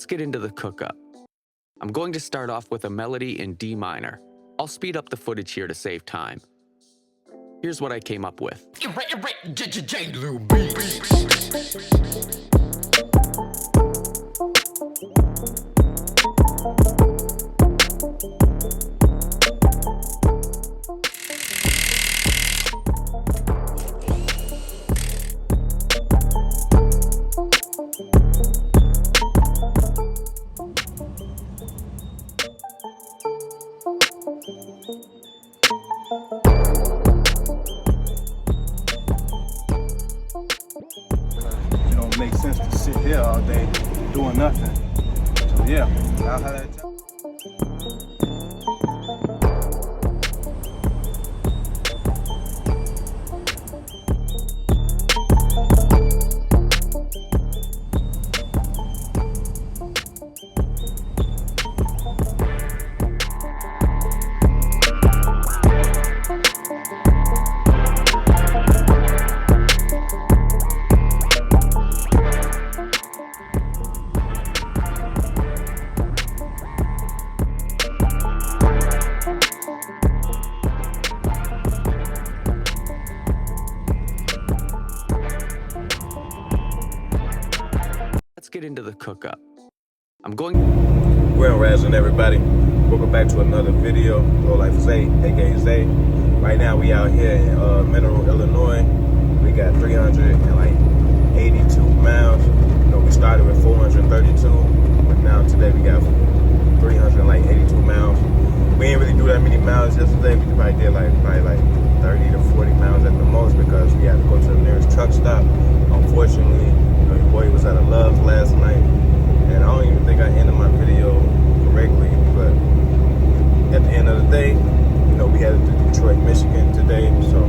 Let's get into the cook-up. I'm going to start off with a melody in D minor. I'll speed up the footage here to save time. Here's what I came up with. It don't make sense to sit here all day doing nothing. So yeah, I'll have that time. Let's get into the cook-up. I'm going... Grand Rising, everybody. Welcome back to another video. Glo-Life Zay, aka Zay. Right now we out here in Mineral, Illinois. We got 382 miles. You know, we started with 432, but now today we got 382 miles. We didn't really do that many miles yesterday. We probably did probably 30 to 40 miles at the most because we had to go to the nearest truck stop. Unfortunately, your boy was at a Love's last night, and I don't even think I ended my video correctly, but at the end of the day, you know, we headed to Detroit, Michigan today, so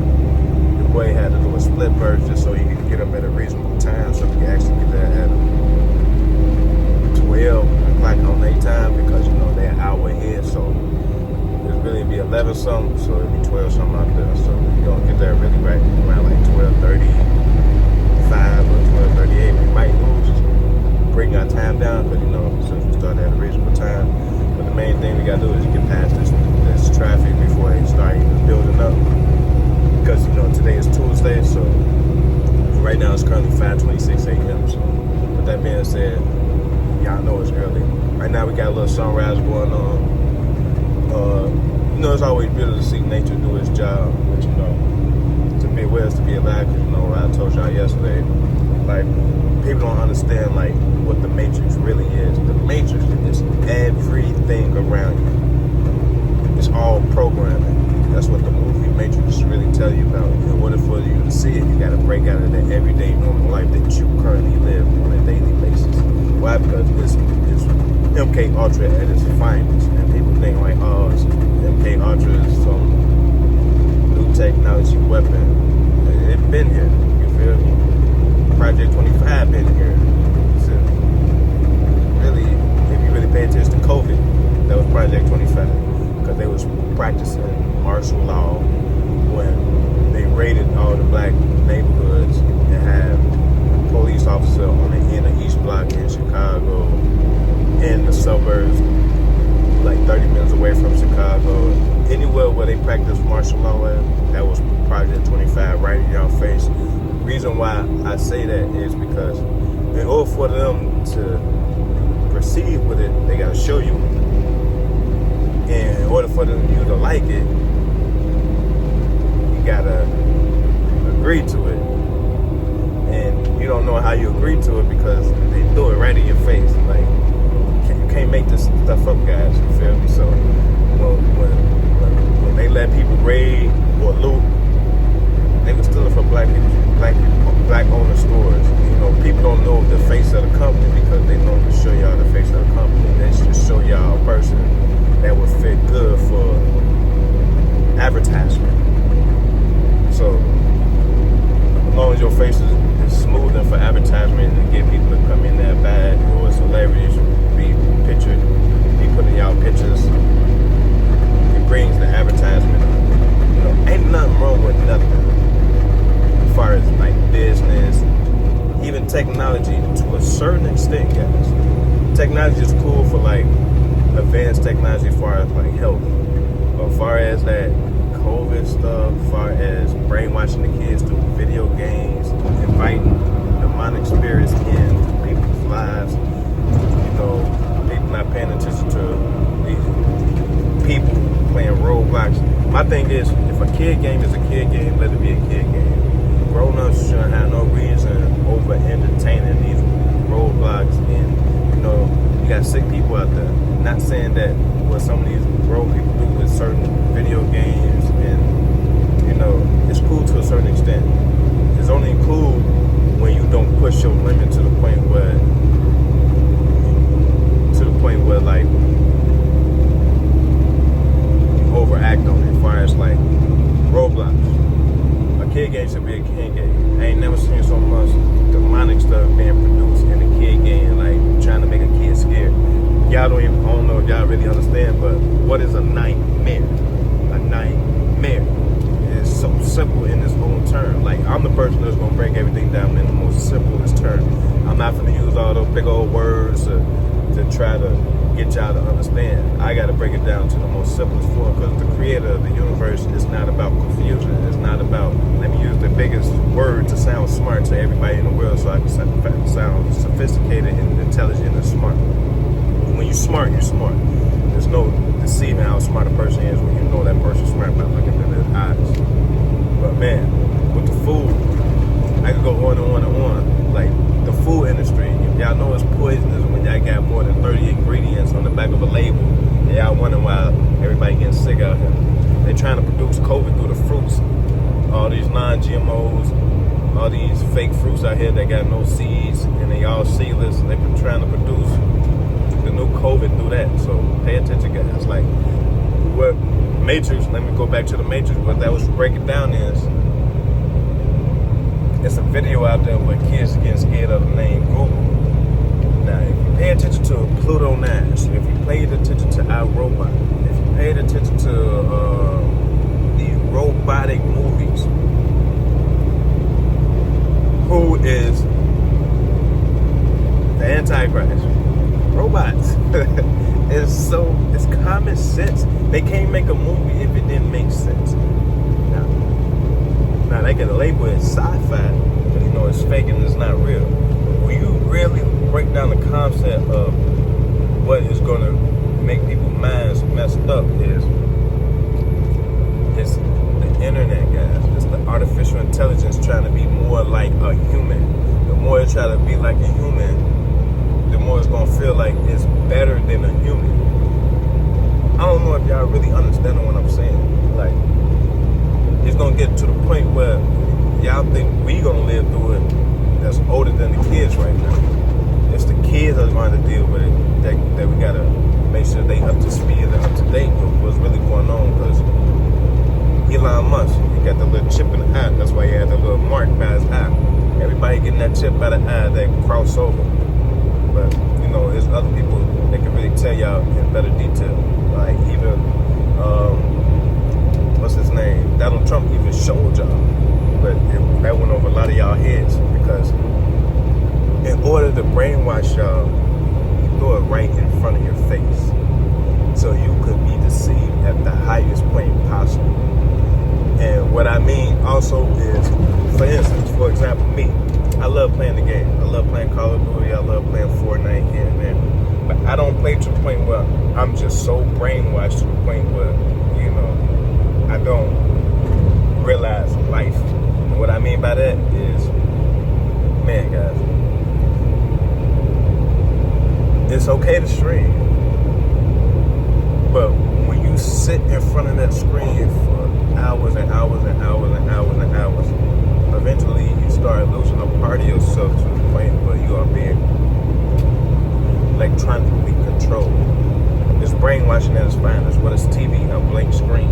your boy had to do a split berth just so he could get up at a reasonable time so we could actually get there at 12 o'clock on their time because, you know, they're an hour ahead, so it'll really be 11 something, so it'll be 12 something out there, so we're going to get there really right around 12:35 or 12:38. We might lose, bring our time down, but you know, since we started at a reasonable time. But the main thing we gotta do is get past this traffic before they start even building up. Because you know, today is Tuesday, so right now it's currently 5:26 a.m. So with that being said, y'all know it's early. Right now we got a little sunrise going on. You know, it's always beautiful to see nature do its job, but you know, to be aware is to be alive, because you know, I told y'all yesterday, like, people don't understand like what the Matrix really is. The Matrix is everything around you. It's all programming. That's what the movie Matrix really tell you about. In order for you to see it, you gotta break out of that everyday normal life that you currently live on a daily basis. Why? Because it's MK Ultra at its finest. And people think like, oh, MK Ultra is some new technology weapon. It's been here, you feel me? Project 25 been here. So really, if you really pay attention to COVID, that was Project 25. Because they was practicing martial law when they raided all the black neighborhoods and had a police officer on the inner East Block in Chicago, in the suburbs, like 30 minutes away from Chicago. Anywhere where they practice martial law at, that was Project 25 right in your face. The reason why I say that is because in order for them to proceed with it, they got to show you. And in order for you to like it, you got to agree to it. And you don't know how you agree to it because they do it right in your face. Like, you can't make this stuff up, guys. You feel me? So when they let people raid or loot, they were stealing from black owner stores. You know, people don't know the face of the company because they normally show y'all the face of the company. They just show y'all a person that would fit good for advertisement. So as long as your face is smooth and for advertisement and get people to come in there bad, or it's a technology is cool for like advanced technology as far as like health. But as far as that COVID stuff, as far as brainwashing the kids through video games, inviting demonic spirits in people's lives, people not paying attention to these people playing Roblox. My thing is, if a kid game is a kid game, let it be a kid game. Grown-ups shouldn't have no reason over entertaining these Roblox, and you got sick people out there. Not saying that what some of these grown people do with certain video games, and it's cool to a certain extent. It's only cool when you don't push your limit to the point where like you overact on it. As far as like Roblox, a kid game should be a kid game. I ain't never seen so much demonic stuff being produced in a kid game, like trying to make a kid scared. I don't know if y'all really understand, but what is a nightmare? A nightmare is so simple in this whole term. Like, I'm the person that's gonna break everything down in the most simplest term. I'm not gonna use all those big old words to try to get y'all to understand. I gotta break it down to the most simplest form, because the creator of the universe is not about confusion. It's not about, let me use the biggest word to sound smart to everybody in the world so I can sound sophisticated and intelligent and smart. When you're smart, you're smart. There's no deceiving how smart a person is when you know that person's smart by looking at their eyes. But man, with the food, I could go on and on and on. Like, the food industry, y'all know it's poisonous when y'all got more than 30 ingredients on the back of a label. And y'all wonder why everybody getting sick out here. They're trying to produce COVID through the fruits. All these non-GMOs, all these fake fruits out here that got no seeds, and they all seedless, and they've been trying to produce the new COVID through that. So pay attention, guys. Like, what Matrix, let me go back to the Matrix, what that was breaking down is, it's a video out there where kids are getting scared of the name Google. Now, if you pay attention to Pluto Nash, if you paid attention to iRobot, if you paid attention to these robotic movies, who is the Antichrist? Robots. It's common sense. They can't make a movie if it didn't make sense. Now they can label it sci-fi, but it's fake and it's not real. When you really break down the concept of what is gonna make people's minds messed up is it's the internet, guys. It's the artificial intelligence trying to be more like a human. The more it try to be like a human, the more it's gonna feel like it's better than a human. I don't know if y'all really understand what I'm saying. Like, it's gonna get to the point where y'all think we gonna live through it that's older than the kids right now. It's the kids that's going to deal with it that we gotta make sure they up to speed and up to date with what's really going on. Because Elon Musk, he got the little chip in the eye. That's why he had the little mark by his eye. Everybody getting that chip by the eye, that cross over. But there's other people that can really tell y'all in better detail. Like even what's his name? Donald Trump even showed y'all, but that went over a lot of y'all heads, because in order to brainwash y'all, you throw it right in front of your face, so you could be deceived at the highest point possible. And what I mean also is, for instance, for example, me, I love playing the game. I love playing Call of Duty. I love playing Fortnite here and there. But I don't play to the point where I'm just so brainwashed to the point where, I don't realize life. And what I mean by that is, man, guys, it's okay to stream. But when you sit in front of that screen for hours and hours and hours and hours and hours, eventually you start losing a part of yourself to the point where you are being electronically controlled. It's brainwashing at its finest. What is TV? A blank screen.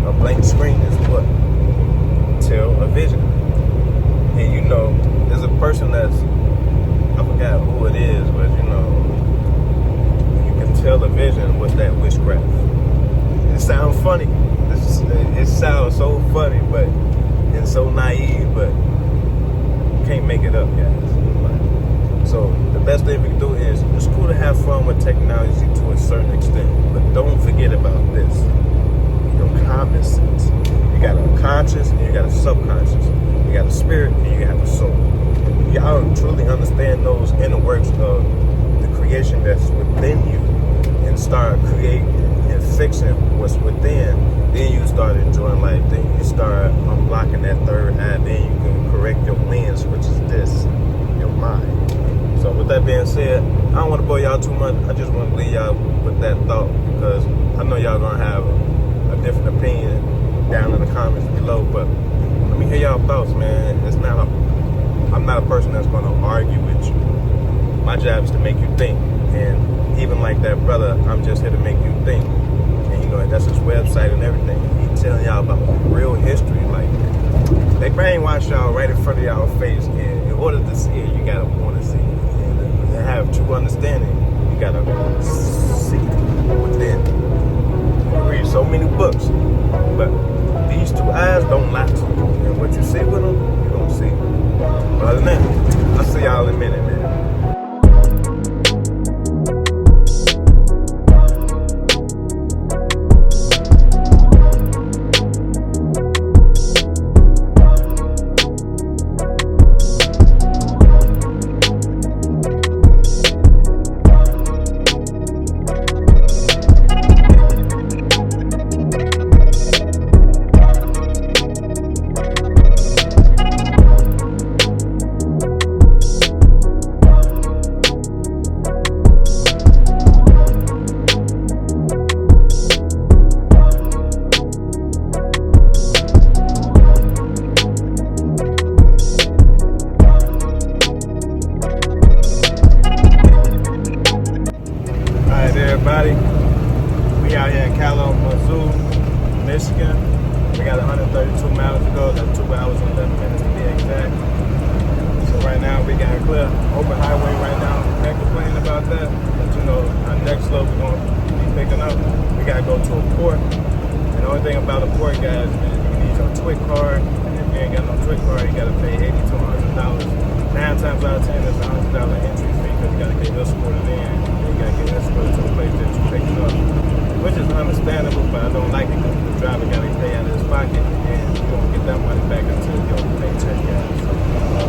A blank screen is what? Television. And there's a person that's, I forgot who it is, but you can tell the vision with that witchcraft. It sounds funny. It sounds so funny, but it's so naive, but you can't make it up, guys. So the best thing we can do is, it's cool to have fun with technology to a certain extent, but don't forget about this. Your common sense. You got a conscious and you got a subconscious. You got a spirit and you got a soul. If y'all truly understand those inner works of the creation that's within you and start creating and fixing what's within, then you start enjoying life. Then you start unblocking that third eye. Then you can correct your lens, which is this, your mind. So with that being said, I don't want to bore y'all too much. I just want to leave y'all with that thought, because I know y'all gonna have a different opinion down in the comments below. But let me hear y'all thoughts, man. I'm not a person that's gonna argue with you. My job is to make you think, and even like that brother, I'm just here to make you think. And you know, that's his website and everything. He's telling y'all about real history. Like, they brainwash y'all right in front of y'all face, and in order to see it, you gotta want to see it. And to have true understanding, you gotta see it within. You read so many books, but these two eyes don't lie to you. And what you see with them, you don't see. But other than that, I'll see y'all in a minute, man. Everybody, we out here in Kalamazoo, Michigan. We got 132 miles to go. That's 2 hours and 11 minutes to be exact. So right now we got a clear open highway right now. Can't complain about that. But you know, our next slope we're going to be picking up. We got to go to a port. And the only thing about a port, guys, is you need your TWIC card. And if you ain't got no TWIC card, you got to pay $80 to $100. 9 times out of 10, it's a $100 entry fee, because you got to get escorted in. You got to get escorted to the place that you picked up, which is understandable, but I don't like it because the driver got to pay out of his pocket, and you don't get that money back until your paycheck, guys.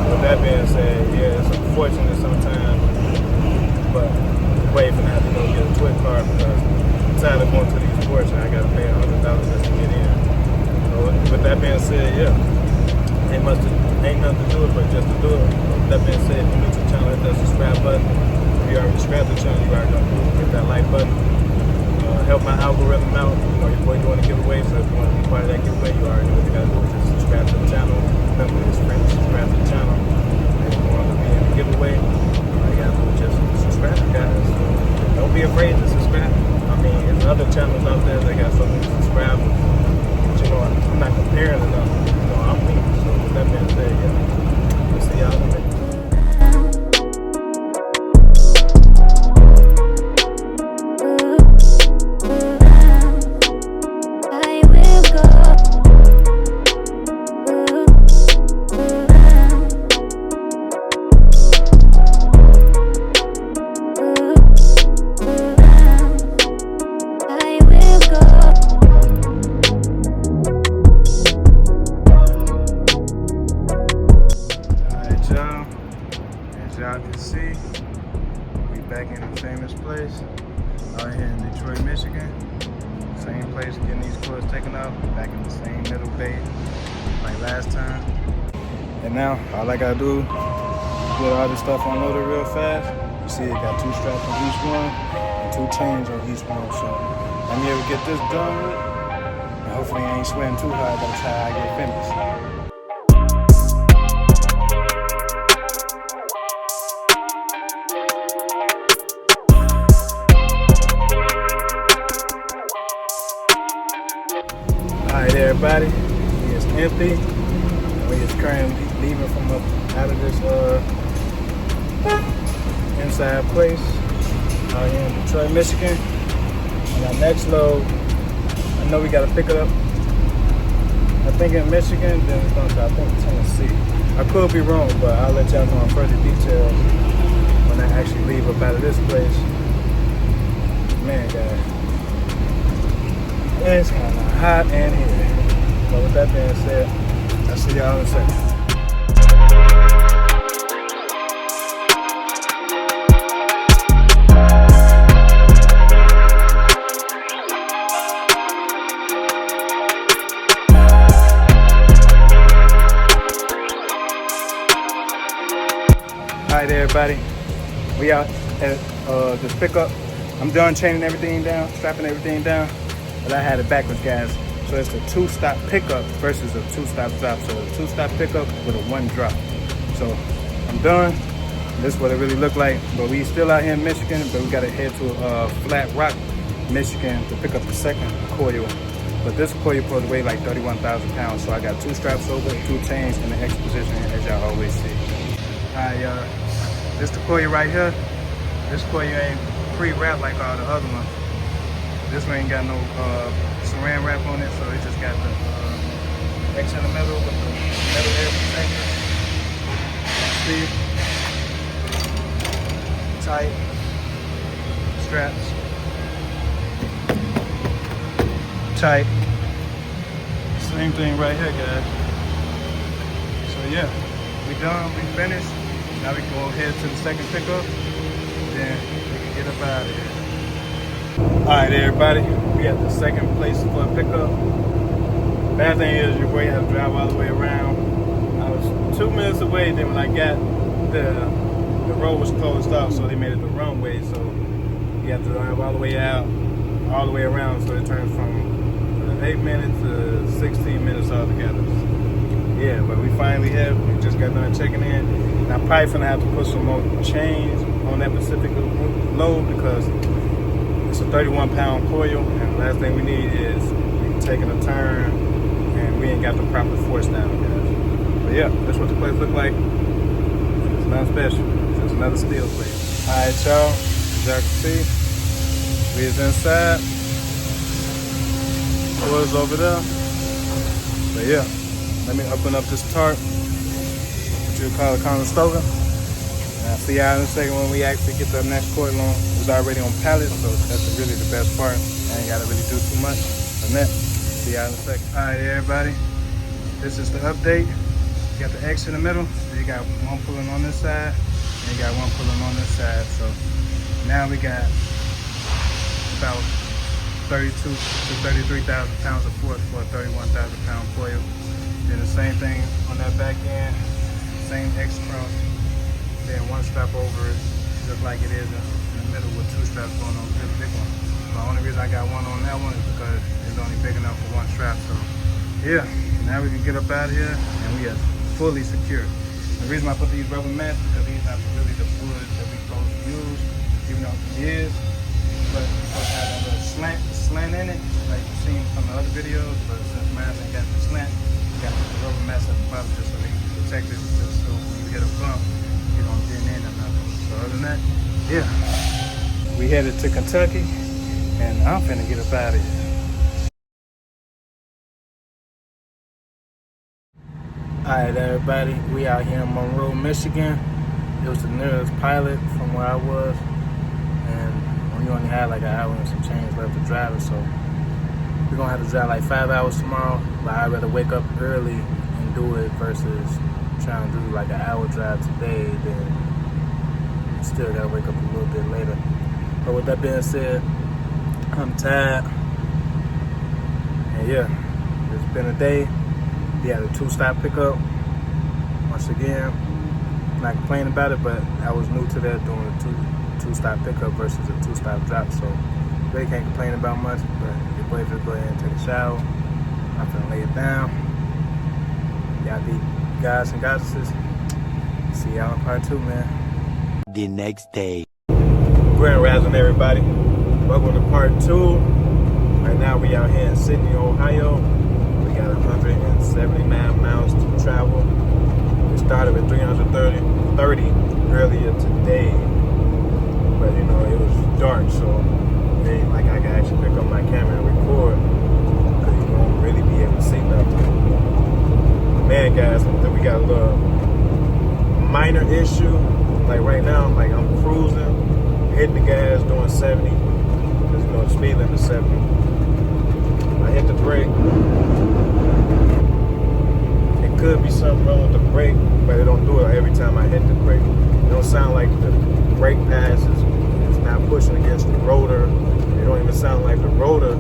With that being said, yeah, it's unfortunate sometimes, but wait for that to go get a TWIC card, because I'm tired of going to these ports and I got to pay $100 just to get in. So with that being said, yeah, ain't nothing to do it but just to do it. With that being said, if you're new to the channel, hit that subscribe button. If you already subscribed to the channel, you already know, hit that like button. Help my algorithm out. You know, your boy doing a giveaway, so if you want to be part of that giveaway, you already know what you got to do. Just subscribe to the channel. Remember, it's free to subscribe to the channel. And if you want to be in the giveaway, all you got to do is just subscribe, guys. So don't be afraid to subscribe. I mean, there's other channels out there that got so many subscribers. But you know, I'm not comparing enough. You know, I'm me. So with that being said, yeah, we'll see y'all in a minute. As y'all can see, we back in the famous place out here in Detroit, Michigan. Same place getting these clothes taken out, back in the same middle bay like last time. And now all I gotta do is get all this stuff unloaded real fast. You see it got 2 straps on each one and 2 chains on each one. So let me ever get this done with, and hopefully I ain't sweating too hard by the time I get finished. Alright everybody, it's empty. We just currently leaving from up out of this inside place out here in Detroit, Michigan. And our next load, I know we gotta pick it up, I think in Michigan, then it's going to, I think, Tennessee. I could be wrong, but I'll let y'all know on further details when I actually leave up out of this place. Man, guys, it's kind of hot in here. But with that being said, I'll see y'all in a second. Alright everybody, we out at this pickup. I'm done chaining everything down, strapping everything down, but I had it backwards, guys. So it's a 2-stop pickup versus a 2-stop drop. So a 2-stop pickup with a 1 drop. So I'm done. This is what it really looked like. But we still out here in Michigan, but we gotta head to Flat Rock, Michigan to pick up the second coil. But this coil supposed to weigh like 31,000 pounds. So I got 2 straps over, 2 chains in the X position, as y'all always see. Alright, y'all. This the coil right here. This coil ain't pre-wrapped like all the other ones. This one ain't got no saran wrap on it, so it just got the X in the middle with the metal air protector. See? Tight straps. Tight. Same thing right here, guys. So yeah, we done, we finished. Now we can go ahead to the second pickup, then we can get up out of here. All right, everybody, we at the second place for a pickup. Bad thing is your boy has to drive all the way around. I was 2 minutes away, then when I got the road was closed off, so they made it the wrong way, so you have to drive all the way out, all the way around, so it turns from 8 minutes to 16 minutes altogether. Yeah, but we finally have, we just got done checking in. And I'm probably gonna have to put some more chains on that Pacific load because it's a 31-pound coil, and the last thing we need is we taking a turn and we ain't got the proper force down, guys. But yeah, that's what the place look like. It's nothing special. It's just another steel plate. All right, y'all. As y'all can see, we is inside. Doors over there. But yeah, let me open up this tarp. What you call a Conestoga. And I'll see y'all in a second when we actually get the next coil on. It's already on pallets, so that's really the best part. I ain't gotta really do too much on that. See y'all in a second. All right, everybody. This is the update. You got the X in the middle, so you got one pulling on this side, and you got one pulling on this side. So now we got about 32 to 33,000 pounds of force for a 31,000 pound coil. Then the same thing on that back end, same X cross. Then one strap over it, just like it is in the middle with 2 straps going on this big one. The only reason I got one on that one is because it's only big enough for 1 strap. So yeah, now we can get up out of here and we are fully secure. The reason I put these rubber mats is because these are not really the wood that we're supposed to use, even though it is. But it's supposed to have a little slant in it, like you've seen from the other videos. But since mine ain't got the slant, we got the rubber mats at the bottom just so they can protect it, just so when you hit a bump, you don't dent in or nothing. So other than that, yeah. We headed to Kentucky, and I'm finna get up out of here. Alright everybody, we out here in Monroe, Michigan. It was the nearest pilot from where I was, and we only had like an hour and some change left to drive it, so we're gonna have to drive like 5 hours tomorrow, but I'd rather wake up early and do it versus trying to do like an hour drive today, then still gotta wake up a little bit later. But with that being said, I'm tired, and yeah, it's been a day. We had a 2-stop pickup. Once again, not complaining about it, but I was new to that, doing a two-stop pickup versus a 2-stop drop, so really can't complain about much. But your boy just go ahead and take a shower. I'm gonna lay it down. Y'all be guys and goddesses. See y'all in part 2, man. The next day. Grand Rising, everybody. Welcome to part 2. Right now we out here in Sydney, Ohio. We got 179 miles to travel. We started with 330 earlier today, but you know it was dark, so it ain't like I can actually pick up my camera and record because you won't really be able to see nothing. Man, guys, we got a little minor issue Like right now, like I'm cruising, hitting the gas, doing 70. Because, you know, the speed limit is 70. I hit the brake. It could be something wrong with the brake, but it don't do it every time I hit the brake. It don't sound like the brake pads is not pushing against the rotor. It don't even sound like the rotor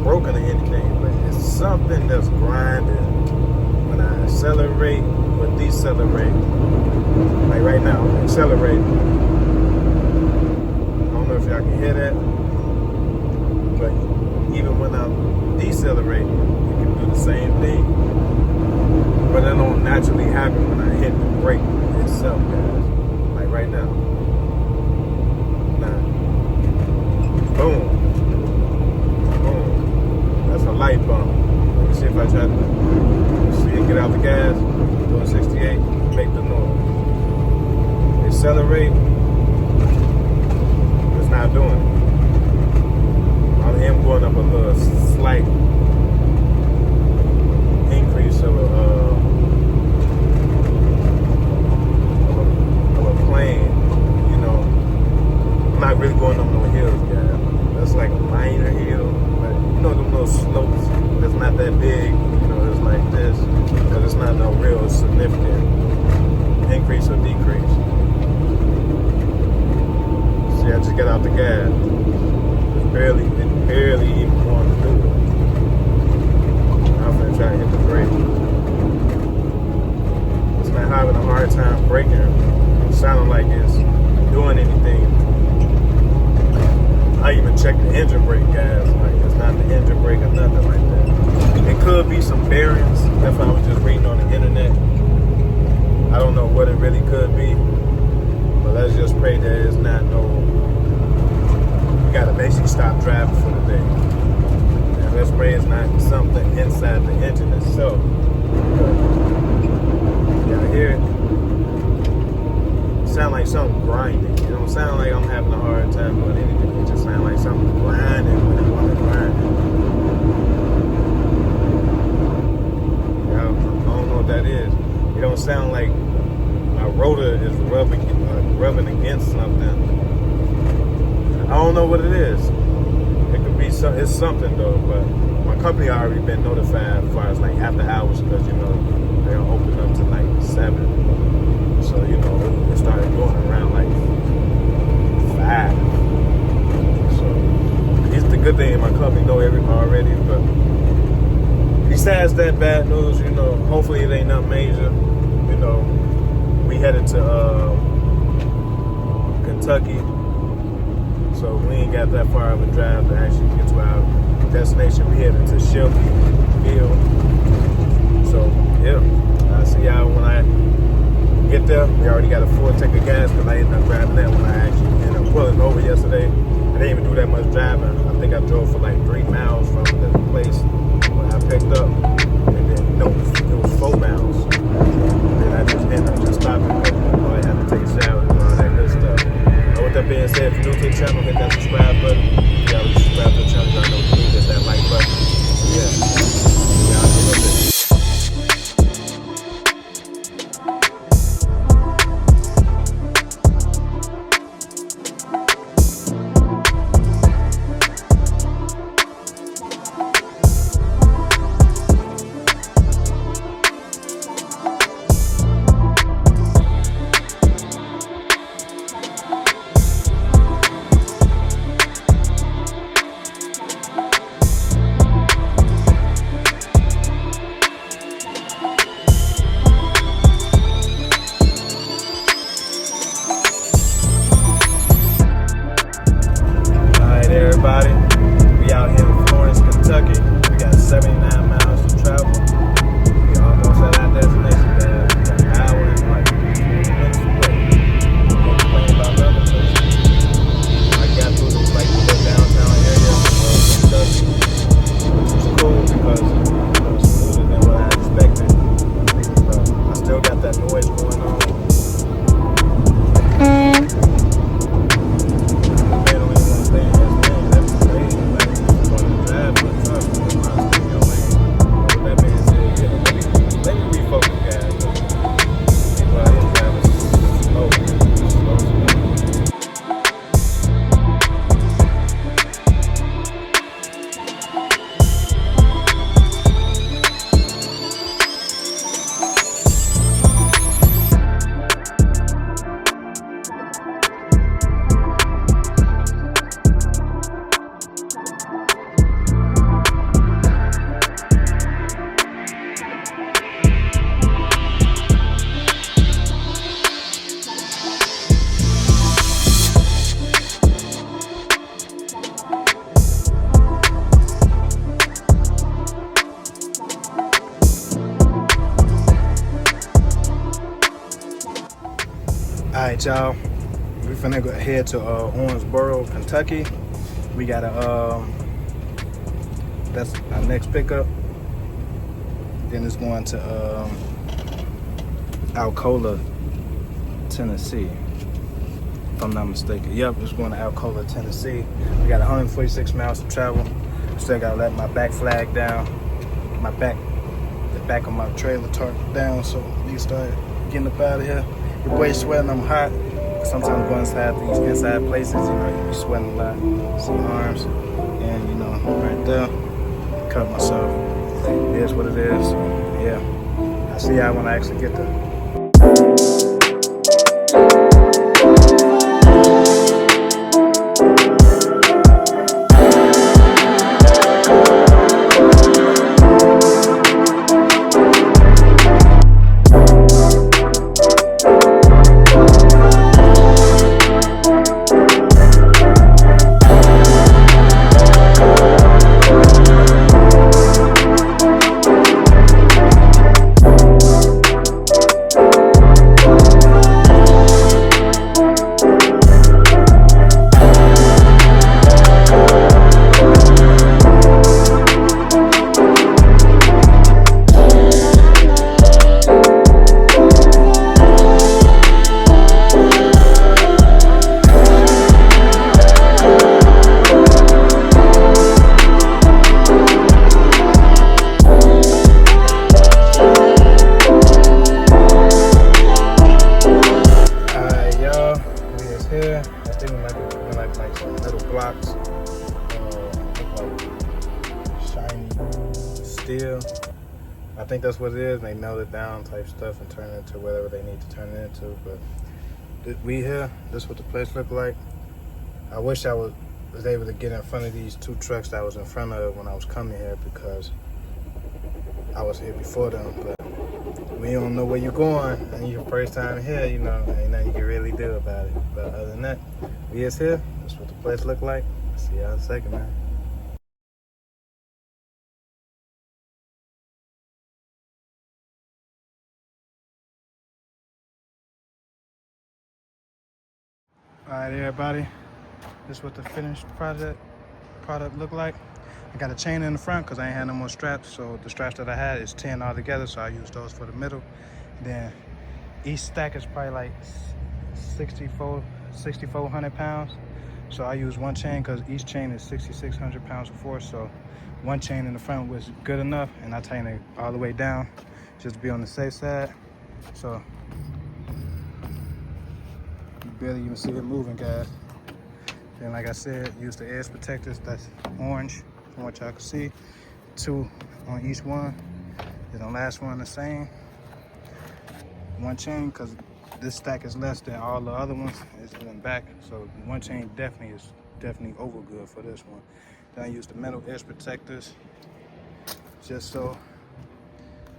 broken or anything, but it's something that's grinding when I accelerate or decelerate. Like right now, I'm accelerating. I don't know if y'all can hear that, but even when I'm decelerating, you can do the same thing. But it don't naturally happen when I hit the brake itself, guys. Like right now. Now, boom. Boom. That's a light bump. Let me see if I try to see it get out the gas. Doing 68, make the noise. Accelerate. It's not doing it. I am going up a little slight increase of a plane. You know, I'm not really going on no hills, guys. That's like a minor hill, but you know them little slopes that's not that big. You know, it's like this, but it's not no real significant increase or decrease. See, I just got out the gas. It barely even want to do it. I'm gonna try to hit the brake. It's not having a hard time braking. It sounding like it's doing anything. I even checked the engine brake, guys. Like it's not the engine brake or nothing like that. It could be some bearings. That's what I was just reading on the internet. I don't know what it really could be, but let's just pray that it's not no. You gotta basically stop driving for the day. And let's pray it's not something inside the engine itself. Y'all hear it? It sound like something grinding. It don't sound like I'm having a hard time doing anything. It just sound like something grinding when I want to grind. I don't know what that is. It don't sound like my rotor is rubbing against something. I don't know what it is. It could be it's something though, but my company already been notified as far as like after hours because you know they don't open up to like 7. So you know it started going around like 5. So it's the good thing my company know everything already. But besides that bad news, you know, hopefully it ain't nothing major. You know, we headed to Kentucky. So we ain't got that far of a drive to actually get to our destination. We headed to Shelbyville. So yeah, I'll see y'all when I get there. We already got a full tank of gas because I ended up grabbing that when I actually ended up pulling over yesterday. I didn't even do that much driving. I think I drove for like 3 miles from the place when I picked up. And then no, it was 4 miles. And then I just ended up just stopping. I had to take a shower and all that good stuff. With that being said, if you're new to the channel, hit that subscribe button. If y'all subscribe to the channel, y'all know what to do. Just that like button. Yeah. Y'all get a little bit. Alright, y'all. We finna go head to Owensboro, Kentucky. We got that's our next pickup. Then it's going to Alcola, Tennessee, if I'm not mistaken. Yep, it's going to Alcola, Tennessee. We got 146 miles to travel. Still gotta let my back flag down, the back of my trailer tarp down, so we can start getting up out of here. Your boy's sweating, I'm hot. Sometimes going inside these inside places, you know, you be sweating a lot. See my arms, and you know, right there, cut myself. It is what it is. Yeah, I'll see y'all when I actually get there. I think that's what it is. They melt it down type stuff and turn it into whatever they need to turn it into. But we here, this is what the place look like. I wish I was able to get in front of these two trucks that I was in front of when I was coming here, because I was here before them. But when you don't know where you're going and your first time here, you know, ain't nothing you can really do about it. But other than that, we is here. This is what the place look like. See y'all in a second, man. Alright, everybody, this is what the finished product look like. I got a chain in the front because I ain't had no more straps, so the straps that I had is 10 all together, so I use those for the middle. Then each stack is probably like 6,400 pounds, so I use one chain because each chain is 6,600 pounds of force, so one chain in the front was good enough, and I tighten it all the way down just to be on the safe side. So barely even see it moving, guys. Then, like I said, use the edge protectors. That's orange, from what y'all can see. 2 on each one. Then the last one the same. One chain, because this stack is less than all the other ones. It's in back, so one chain is definitely over good for this one. Then I use the metal edge protectors, just so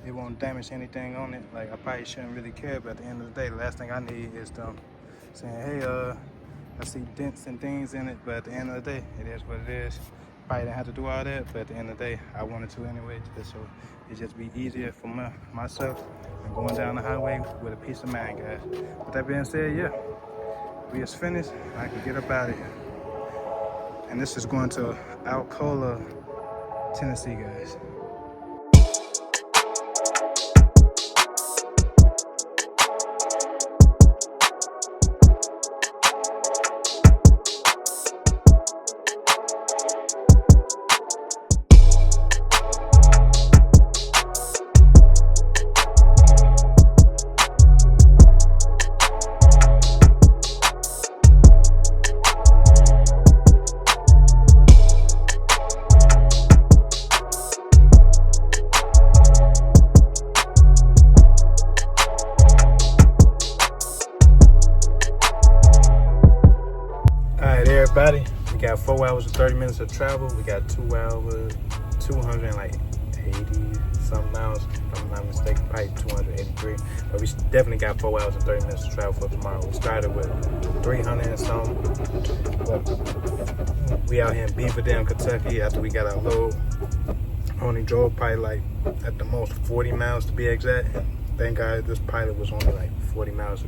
it won't damage anything on it. Like, I probably shouldn't really care, but at the end of the day, the last thing I need is them saying, hey, I see dents and things in it, but at the end of the day, it is what it is. Probably didn't have to do all that, but at the end of the day, I wanted to anyway, just so it just be easier for myself and going down the highway with a peace of mind, guys. With that being said, yeah, we is finished. I can get up out of here. And this is going to Alcola, Tennessee, guys. Everybody, we got 4 hours and 30 minutes of travel. We got 2 hours, 280 something miles, if I'm not mistaken, probably 283. But we definitely got 4 hours and 30 minutes to travel for tomorrow. We started with 300 and something. But we out here in Beaver Dam, Kentucky after we got our load. Only drove probably like at the most 40 miles to be exact. And thank God this pilot was only like 40 miles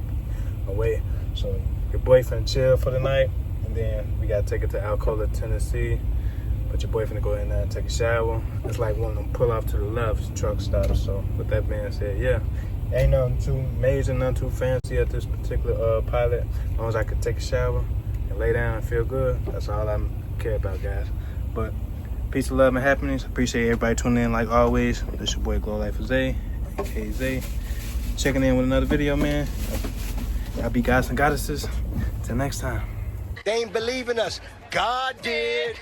away. So your boy finna chill for the night, and then we gotta take it to Alcola, Tennessee. But your boy finna go in there and take a shower. It's like one of them pull off to the left truck stops. So with that being said, yeah, ain't nothing too major, nothing too fancy at this particular pilot. As long as I could take a shower and lay down and feel good, that's all I care about, guys. But peace, love, and happiness. Appreciate everybody tuning in like always. This your boy Glo-Life Zay, aka Zay. Checking in with another video, man. Y'all be gods and goddesses. Till next time. They ain't believing us. God did.